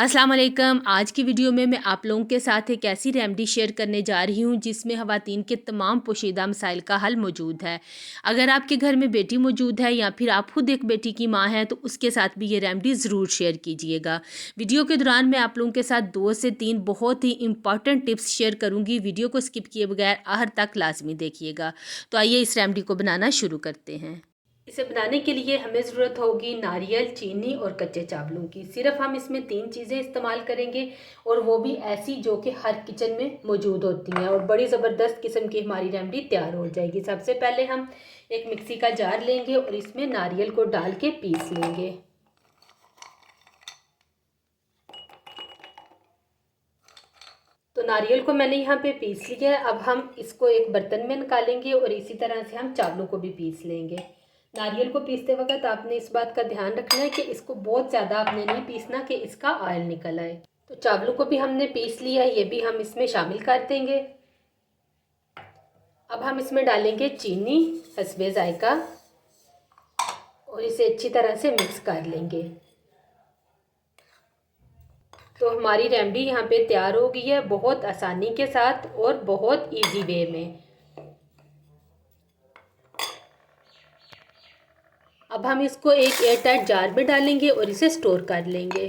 अस्सलाम वालेकुम। आज की वीडियो में मैं आप लोगों के साथ एक ऐसी रेमेडी शेयर करने जा रही हूँ जिसमें ख़वातीन के तमाम पोशीदा मसाइल का हल मौजूद है। अगर आपके घर में बेटी मौजूद है या फिर आप खुद एक बेटी की माँ हैं तो उसके साथ भी ये रेमेडी ज़रूर शेयर कीजिएगा। वीडियो के दौरान मैं आप लोगों के साथ 2 से 3 बहुत ही इंपॉर्टेंट टिप्स शेयर करूँगी। वीडियो को स्किप किए बगैर आखिर तक लाजमी देखिएगा। तो आइए इस रेमेडी को बनाना शुरू करते हैं। इसे बनाने के लिए हमें ज़रूरत होगी नारियल, चीनी और कच्चे चावलों की। सिर्फ हम इसमें 3 चीज़ें इस्तेमाल करेंगे और वो भी ऐसी जो कि हर किचन में मौजूद होती हैं और बड़ी ज़बरदस्त किस्म की हमारी रेमेडी तैयार हो जाएगी। सबसे पहले हम एक मिक्सी का जार लेंगे और इसमें नारियल को डाल के पीस लेंगे। तो नारियल को मैंने यहाँ पे पीस लिया है। अब हम इसको एक बर्तन में निकालेंगे और इसी तरह से हम चावलों को भी पीस लेंगे। नारियल को पीसते वक्त आपने इस बात का ध्यान रखना है कि इसको बहुत ज़्यादा आपने नहीं पीसना कि इसका ऑयल निकल आए। तो चावलों को भी हमने पीस लिया है, ये भी हम इसमें शामिल कर देंगे। अब हम इसमें डालेंगे चीनी हस्बे जायका और इसे अच्छी तरह से मिक्स कर लेंगे। तो हमारी रेमेडी यहाँ पे तैयार हो गई है, बहुत आसानी के साथ और बहुत ईजी वे में। अब हम इसको एक एयरटाइट जार में डालेंगे और इसे स्टोर कर लेंगे।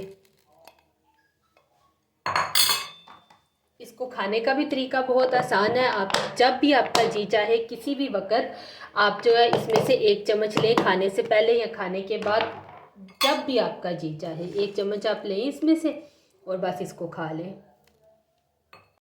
इसको खाने का भी तरीका बहुत आसान है। आप जब भी आपका जी चाहे किसी भी वक्त आप जो है इसमें से 1 चम्मच लें, खाने से पहले या खाने के बाद, जब भी आपका जी चाहे 1 चम्मच आप लें इसमें से और बस इसको खा लें।